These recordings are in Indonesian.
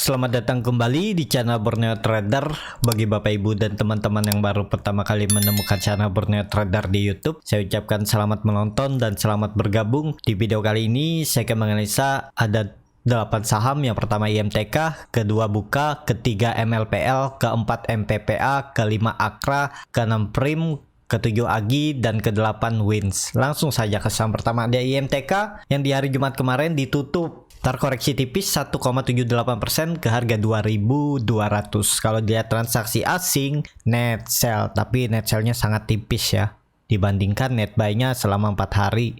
Selamat datang kembali di channel Borneo Trader. Bagi Bapak Ibu dan teman-teman yang baru pertama kali menemukan channel Borneo Trader di YouTube, saya ucapkan selamat menonton dan selamat bergabung. Di video kali ini saya akan menganalisa ada 8 saham. Yang pertama IMTK, kedua Buka, ketiga MLPL, keempat MPPA, kelima Akra, keenam Prim, ketujuh Agi, dan ke-8 Wins. Langsung saja ke saham pertama, ada IMTK yang di hari Jumat kemarin ditutup terkoreksi tipis 1,78% ke harga 2.200. Kalau dilihat transaksi asing net sell, tapi net sell-nya sangat tipis ya dibandingkan net buy-nya selama 4 hari.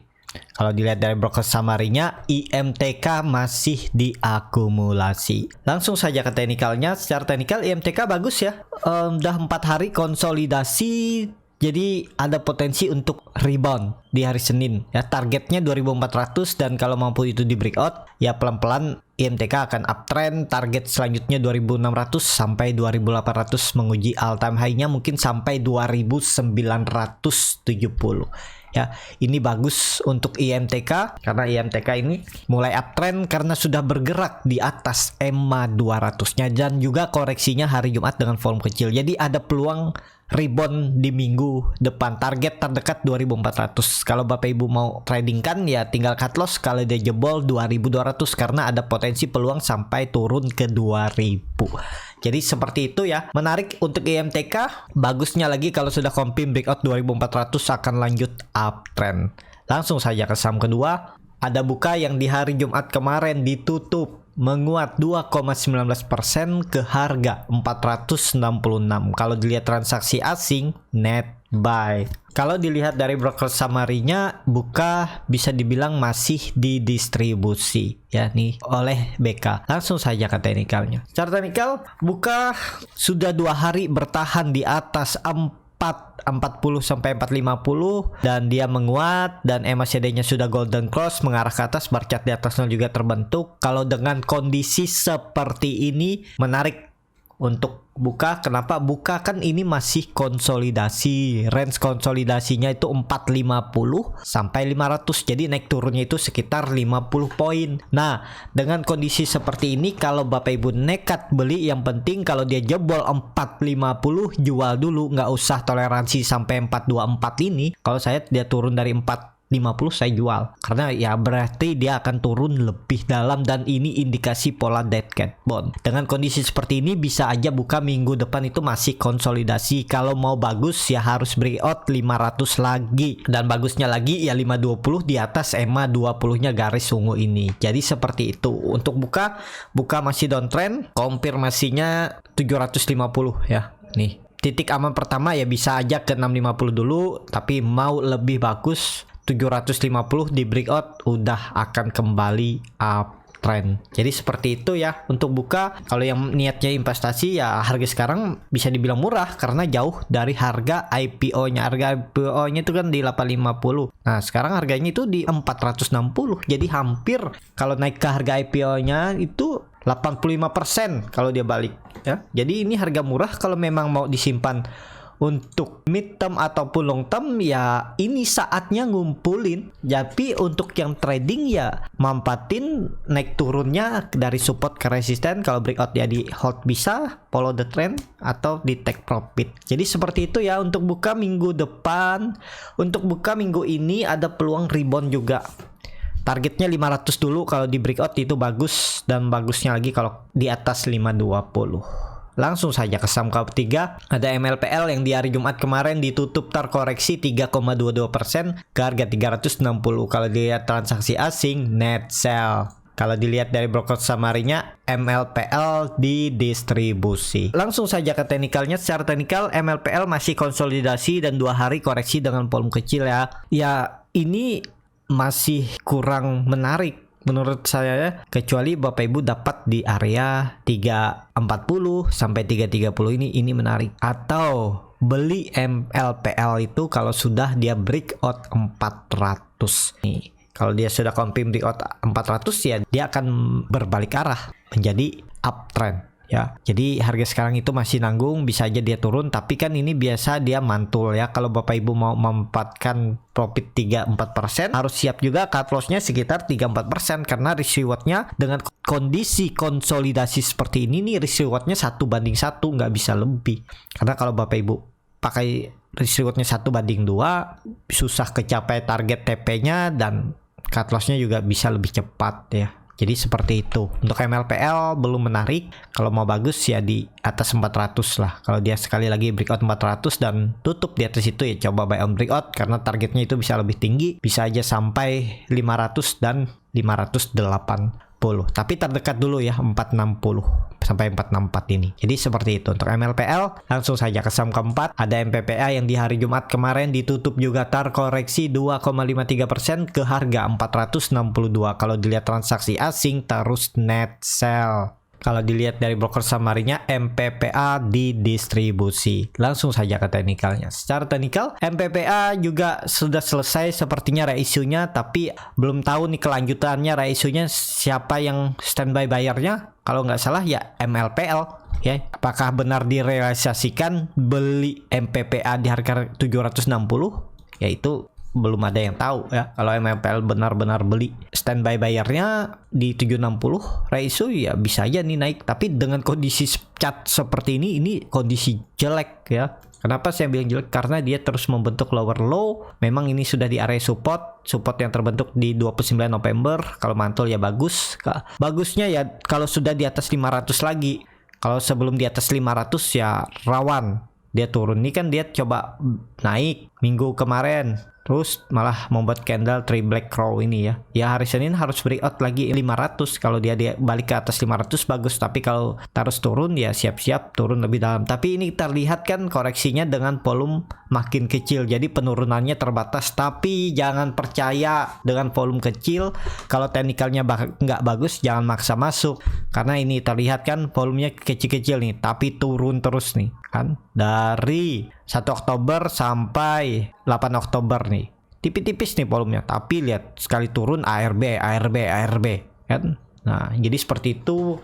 Kalau dilihat dari broker summary-nya, IMTK masih diakumulasi. Langsung saja ke teknikalnya. Secara teknikal IMTK bagus ya. Udah 4 hari konsolidasi, jadi ada potensi untuk rebound di hari Senin ya. Targetnya 2400, dan kalau mampu itu di breakout ya pelan-pelan IMTK akan uptrend. Target selanjutnya 2600 sampai 2800, menguji all time high-nya mungkin sampai 2970 ya. Ini bagus untuk IMTK karena IMTK ini mulai uptrend karena sudah bergerak di atas EMA 200-nya, dan juga koreksinya hari Jumat dengan volume kecil. Jadi ada peluang rebound di minggu depan. Target terdekat 2400. Kalau Bapak Ibu mau trading kan ya tinggal cut loss kalau dia jebol 2200, karena ada potensi peluang sampai turun ke 2000. Jadi seperti itu ya. Menarik untuk IMTK. Bagusnya lagi kalau sudah confirm breakout 2400 akan lanjut uptrend. Langsung saja ke saham kedua. Ada Buka yang di hari Jumat kemarin ditutup menguat 2,19% ke harga 466. Kalau dilihat transaksi asing net buy. Kalau dilihat dari broker summary-nya, Buka bisa dibilang masih didistribusi ya nih oleh BK. Langsung saja ke teknikalnya. Secara teknikal, Buka sudah 2 hari bertahan di atas 440 sampai 450, dan dia menguat, dan MACD-nya sudah golden cross mengarah ke atas. Bar chart di atasnya juga terbentuk. Kalau dengan kondisi seperti ini menarik untuk Buka. Kenapa? Buka kan ini masih konsolidasi. Range konsolidasinya itu 450 sampai 500. Jadi naik turunnya itu sekitar 50 poin. Nah, dengan kondisi seperti ini kalau Bapak Ibu nekat beli, yang penting kalau dia jebol 450 jual dulu, nggak usah toleransi sampai 424 ini. Kalau saya dia turun dari 450 saya jual, karena ya berarti dia akan turun lebih dalam, dan ini indikasi pola dead cat bond. Dengan kondisi seperti ini bisa aja Buka minggu depan itu masih konsolidasi. Kalau mau bagus ya harus breakout 500 lagi, dan bagusnya lagi ya 520 di atas EMA 20-nya garis ungu ini. Jadi seperti itu untuk Buka. Buka masih downtrend, konfirmasinya 750 ya. Nih titik aman pertama ya bisa aja ke 650 dulu, tapi mau lebih bagus 750 di breakout udah akan kembali uptrend. Jadi seperti itu ya untuk Buka. Kalau yang niatnya investasi ya harga sekarang bisa dibilang murah karena jauh dari harga IPO-nya. Harga IPO-nya itu kan di 850. Nah, sekarang harganya itu di 460. Jadi hampir kalau naik ke harga IPO-nya itu 85% kalau dia balik ya. Jadi ini harga murah kalau memang mau disimpan untuk mid term ataupun long term ya ini saatnya ngumpulin. Tapi untuk yang trading ya mampatin naik turunnya dari support ke resisten. Kalau breakout ya di hold bisa, follow the trend atau di take profit. Jadi seperti itu ya untuk Buka minggu depan. Untuk Buka minggu ini ada peluang rebound juga. Targetnya 500 dulu kalau di breakout itu bagus, dan bagusnya lagi kalau di atas 520. Langsung saja ke saham ketiga, ada MLPL yang di hari Jumat kemarin ditutup terkoreksi 3,22% ke harga 360. Kalau dilihat transaksi asing net sell. Kalau dilihat dari broker summary-nya, MLPL didistribusi. Langsung saja ke teknikalnya. Secara teknikal MLPL masih konsolidasi dan 2 hari koreksi dengan volume kecil ya. Ya ini masih kurang menarik menurut saya ya, kecuali Bapak Ibu dapat di area 340 sampai 330 ini menarik. Atau beli MLPL itu kalau sudah dia breakout 400 nih. Kalau dia sudah confirm breakout 400 ya dia akan berbalik arah menjadi uptrend ya. Jadi harga sekarang itu masih nanggung, bisa aja dia turun, tapi kan ini biasa dia mantul ya. Kalau Bapak Ibu mau memanfaatkan profit 3-4%, harus siap juga cut loss-nya sekitar 3-4% karena risk reward-nya dengan kondisi konsolidasi seperti ini nih, risk reward-nya 1:1, nggak bisa lebih. Karena kalau Bapak Ibu pakai risk reward-nya 1:2, susah kecapai target TP-nya dan cut loss-nya juga bisa lebih cepat ya. Jadi seperti itu. Untuk MLPL belum menarik. Kalau mau bagus ya di atas 400 lah. Kalau dia sekali lagi breakout 400 dan tutup di atas itu ya coba buy on breakout karena targetnya itu bisa lebih tinggi. Bisa aja sampai 500 dan 580. Tapi terdekat dulu ya 460 sampai 464 ini. Jadi seperti itu. Untuk MLPL langsung saja ke saham keempat. Ada MPPA yang di hari Jumat kemarin ditutup juga terkoreksi 2,53% ke harga 462. Kalau dilihat transaksi asing terus net sell. Kalau dilihat dari broker samarinya, MPPA didistribusi. Langsung saja ke teknikalnya. Secara teknikal, MPPA juga sudah selesai sepertinya reisunya, tapi belum tahu nih kelanjutannya reisunya siapa yang standby bayarnya. Kalau nggak salah ya MLPL. Ya, apakah benar direalisasikan beli MPPA di harga 760? Yaitu belum ada yang tahu ya. Kalau MLPL benar-benar beli standby bayarnya di 760 reisu ya bisa aja nih naik, tapi dengan kondisi cat seperti ini kondisi jelek ya. Kenapa saya bilang jelek? Karena dia terus membentuk lower low. Memang ini sudah di area support yang terbentuk di 29 November. Kalau mantul ya bagus. Bagusnya ya kalau sudah di atas 500 lagi. Kalau sebelum di atas 500 ya rawan dia turun. Ini kan dia coba naik minggu kemarin, terus malah membuat candle 3 black crow ini ya. Ya hari Senin harus breakout lagi 500. Kalau dia balik ke atas 500 bagus. Tapi kalau terus turun ya siap-siap turun lebih dalam. Tapi ini terlihat kan koreksinya dengan volume makin kecil. Jadi penurunannya terbatas. Tapi jangan percaya dengan volume kecil. Kalau teknikalnya nggak bagus jangan maksa masuk. Karena ini terlihat kan volumenya kecil-kecil nih. Tapi turun terus nih kan. Dari 1 Oktober sampai 8 Oktober nih. Tipis-tipis nih volumenya. Tapi lihat sekali turun ARB kan. Nah jadi seperti itu.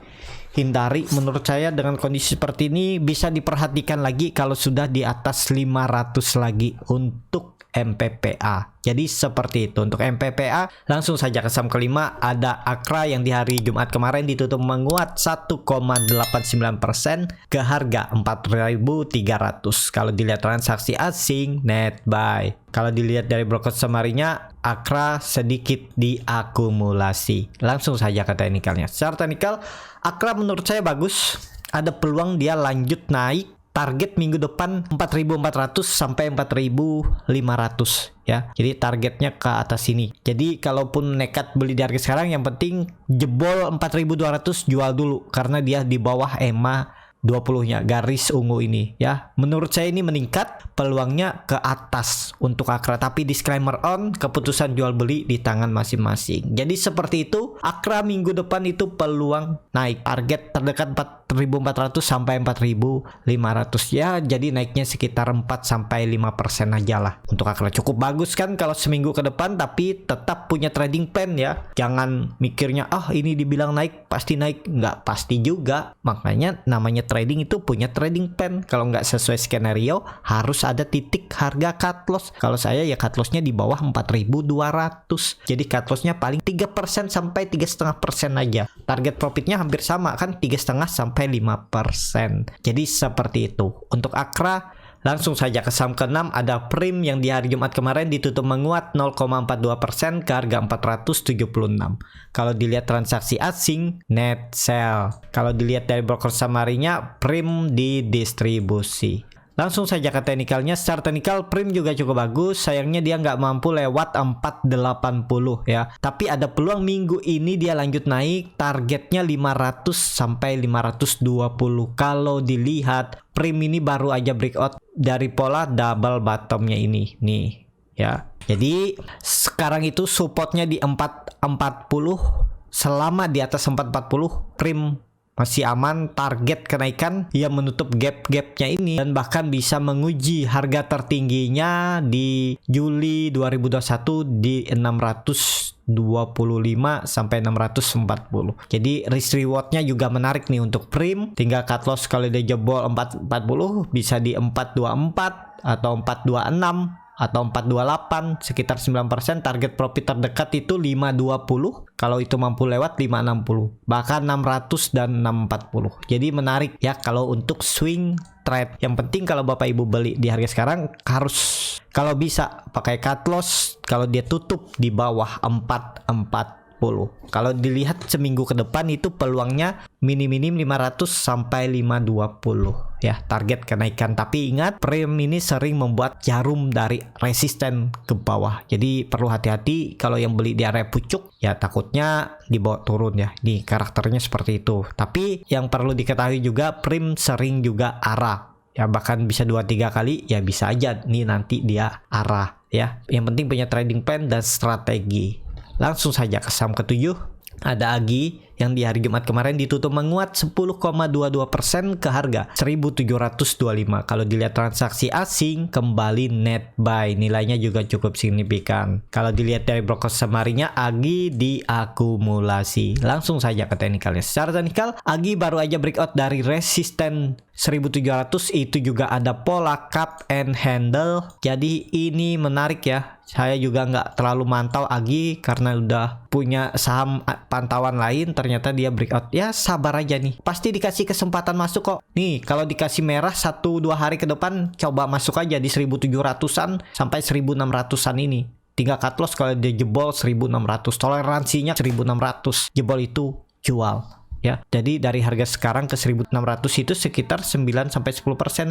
Hindari menurut saya dengan kondisi seperti ini. Bisa diperhatikan lagi kalau sudah di atas 500 lagi untuk MPPA. Jadi seperti itu. Untuk MPPA langsung saja ke saham kelima. Ada Akra yang di hari Jumat kemarin ditutup menguat 1,89% ke harga 4.300. Kalau dilihat transaksi asing net buy. Kalau dilihat dari broker samarinya, Akra sedikit diakumulasi. Langsung saja ke teknikalnya. Secara teknikal Akra menurut saya bagus. Ada peluang dia lanjut naik. Target minggu depan 4.400 sampai 4.500 ya. Jadi targetnya ke atas sini. Jadi kalaupun nekat beli di harga sekarang, yang penting jebol 4.200 jual dulu karena dia di bawah EMA 20-nya garis ungu ini ya. Menurut saya ini meningkat peluangnya ke atas untuk Akra, tapi disclaimer on, keputusan jual beli di tangan masing-masing. Jadi seperti itu. Akra minggu depan itu peluang naik. Target terdekat 4.400 sampai 4.500 ya. Jadi naiknya sekitar 4-5% aja lah. Untuk Akra cukup bagus kan kalau seminggu ke depan, tapi tetap punya trading plan ya. Jangan mikirnya ini dibilang naik pasti naik. Nggak pasti juga. Makanya namanya trading itu punya trading plan. Kalau nggak sesuai skenario harus ada titik harga cut loss. Kalau saya ya cut lossnya di bawah 4.200. Jadi cut lossnya paling 3% sampai 3,5% aja. Target profitnya hampir sama kan, 3,5 sampai 5%. Jadi seperti itu. Untuk Akra langsung saja ke saham ke-6. Ada Prim yang di hari Jumat kemarin ditutup menguat 0,42% ke harga 476. Kalau dilihat transaksi asing net sell. Kalau dilihat dari broker samarinya, Prim didistribusi. Langsung saja ke teknikalnya. Secara teknikal Prim juga cukup bagus. Sayangnya dia nggak mampu lewat 480 ya. Tapi ada peluang minggu ini dia lanjut naik. Targetnya 500 sampai 520. Kalau dilihat Prim ini baru aja breakout dari pola double bottomnya ini nih ya. Jadi sekarang itu supportnya di 440. Selama di atas 440 Prim masih aman. Target kenaikan ya menutup gap-gapnya ini dan bahkan bisa menguji harga tertingginya di Juli 2021 di 625 sampai 640. Jadi risk rewardnya juga menarik nih untuk Prim. Tinggal cut loss kalau dia jebol 440 bisa di 424 atau 426 atau 428, sekitar 9%. Target profit terdekat itu 520, kalau itu mampu lewat 560, bahkan 600 dan 640. Jadi menarik ya kalau untuk swing trade. Yang penting kalau Bapak Ibu beli di harga sekarang harus kalau bisa pakai cut loss kalau dia tutup di bawah 440. Kalau dilihat seminggu ke depan itu peluangnya minim 500 sampai 520 ya target kenaikan. Tapi ingat, Prim ini sering membuat jarum dari resisten ke bawah. Jadi perlu hati-hati kalau yang beli di area pucuk ya, takutnya dibawa turun ya. Nih karakternya seperti itu. Tapi yang perlu diketahui juga, Prim sering juga arah ya, bahkan bisa 2-3 kali ya, bisa aja nih nanti dia arah ya. Yang penting punya trading plan dan strategi. Langsung saja ke saham ketujuh, ada Agi yang di hari Jumat kemarin ditutup menguat 10,22% ke harga 1.725. Kalau dilihat transaksi asing kembali net buy, nilainya juga cukup signifikan. Kalau dilihat dari broker semarinya, Agi diakumulasi. Langsung saja ke teknikalnya. Secara teknikal, Agi baru aja breakout dari resisten 1.700, itu juga ada pola cup and handle. Jadi ini menarik ya. Saya juga nggak terlalu mantau Agi karena udah punya saham pantauan lain. Ternyata dia breakout. Ya sabar aja nih. Pasti dikasih kesempatan masuk kok. Nih kalau dikasih merah 1-2 hari ke depan, coba masuk aja di 1.700-an sampai 1.600-an ini. Tinggal cut loss kalau dia jebol 1.600. Toleransinya 1.600. Jebol itu jual. Ya, jadi dari harga sekarang ke 1.600 itu sekitar 9-10%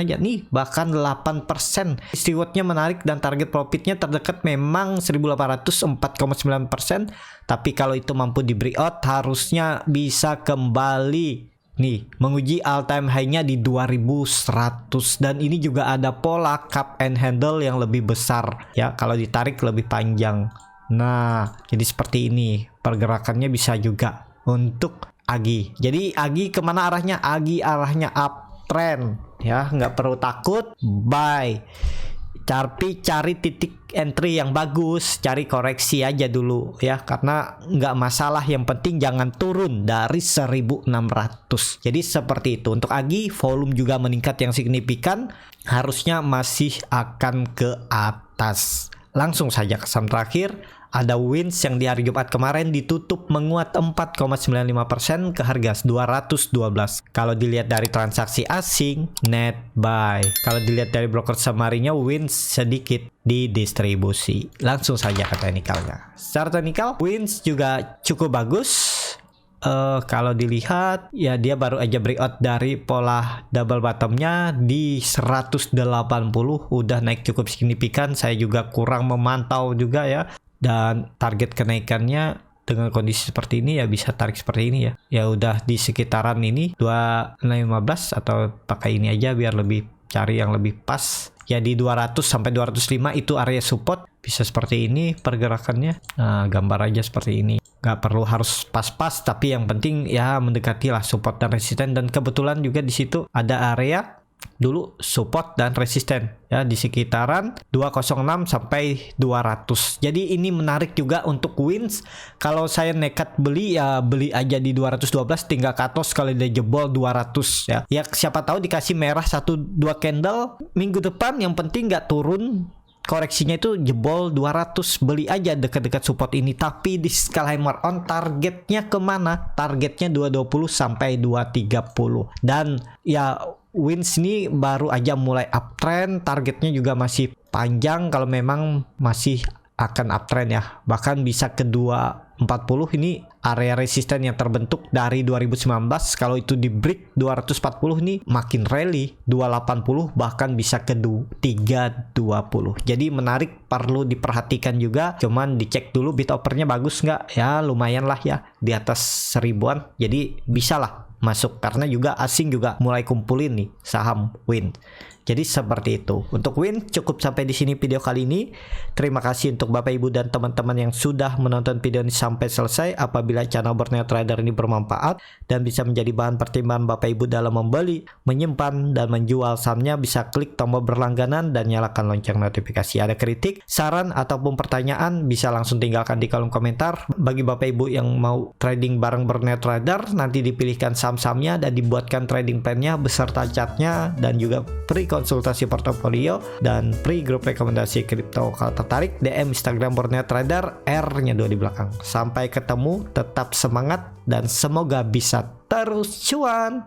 aja. Nih, bahkan 8%. Rewardnya menarik dan target profitnya terdekat memang 1.800, 4,9%. Tapi kalau itu mampu di breakout, harusnya bisa kembali nih menguji all time high-nya di 2.100. Dan ini juga ada pola cup and handle yang lebih besar ya, kalau ditarik lebih panjang. Nah, jadi seperti ini pergerakannya bisa juga untuk Agi. Jadi Agi kemana arahnya? Agi arahnya uptrend ya, nggak perlu takut, buy. Tapi cari titik entry yang bagus, cari koreksi aja dulu ya, karena nggak masalah, yang penting jangan turun dari 1.600. Jadi seperti itu. Untuk Agi, volume juga meningkat yang signifikan, harusnya masih akan ke atas. Langsung saja ke saham terakhir, ada Wins yang di hari Jumat kemarin ditutup menguat 4,95% ke harga 212. Kalau dilihat dari transaksi asing, net buy. Kalau dilihat dari broker semarinya, Wins sedikit didistribusi. Langsung saja ke teknikalnya. Secara teknikal, Wins juga cukup bagus. Kalau dilihat ya, dia baru aja breakout dari pola double bottomnya di 180, udah naik cukup signifikan. Saya juga kurang memantau juga ya, dan target kenaikannya dengan kondisi seperti ini ya bisa tarik seperti ini ya. Ya udah di sekitaran ini 215, atau pakai ini aja biar lebih cari yang lebih pas. Ya di 200 sampai 205 itu area support, bisa seperti ini pergerakannya. Nah, gambar aja seperti ini. Nggak perlu harus pas-pas, tapi yang penting ya mendekati lah support dan resisten. Dan kebetulan juga di situ ada area dulu support dan resisten ya di sekitaran 206 sampai 200. Jadi ini menarik juga untuk Wins. Kalau saya nekat beli ya beli aja di 212, tinggal cut loss kalau dia jebol 200 ya. Ya siapa tahu dikasih merah 1-2 candle minggu depan, yang penting nggak turun. Koreksinya itu jebol 200, beli aja dekat-dekat support ini. Tapi di skala hammer on targetnya kemana? Targetnya 220 sampai 230. Dan ya Wins ini baru aja mulai uptrend, targetnya juga masih panjang kalau memang masih akan uptrend ya. Bahkan bisa ke 240, ini area resisten yang terbentuk dari 2019. Kalau itu di break 240 nih makin rally 280, bahkan bisa ke 320. Jadi menarik, perlu diperhatikan juga. Cuman dicek dulu bid offernya bagus nggak ya, lumayan lah ya di atas 1000-an. Jadi bisa lah masuk, karena juga asing juga mulai kumpulin nih saham Win. Jadi seperti itu. Untuk Win cukup sampai di sini video kali ini. Terima kasih untuk Bapak Ibu dan teman-teman yang sudah menonton video ini sampai selesai. Apabila channel Borneo Trader ini bermanfaat dan bisa menjadi bahan pertimbangan Bapak Ibu dalam membeli, menyimpan dan menjual sahamnya, bisa klik tombol berlangganan dan nyalakan lonceng notifikasi. Ada kritik, saran ataupun pertanyaan bisa langsung tinggalkan di kolom komentar. Bagi Bapak Ibu yang mau trading bareng Borneo Trader, nanti dipilihkan saham-sahamnya dan dibuatkan trading plan-nya beserta chartnya dan juga free konsultasi portofolio dan free grup rekomendasi kripto. Kalau tertarik, DM Instagram Borneo Trader, R-nya 2 di belakang. Sampai ketemu, tetap semangat dan semoga bisa terus cuan.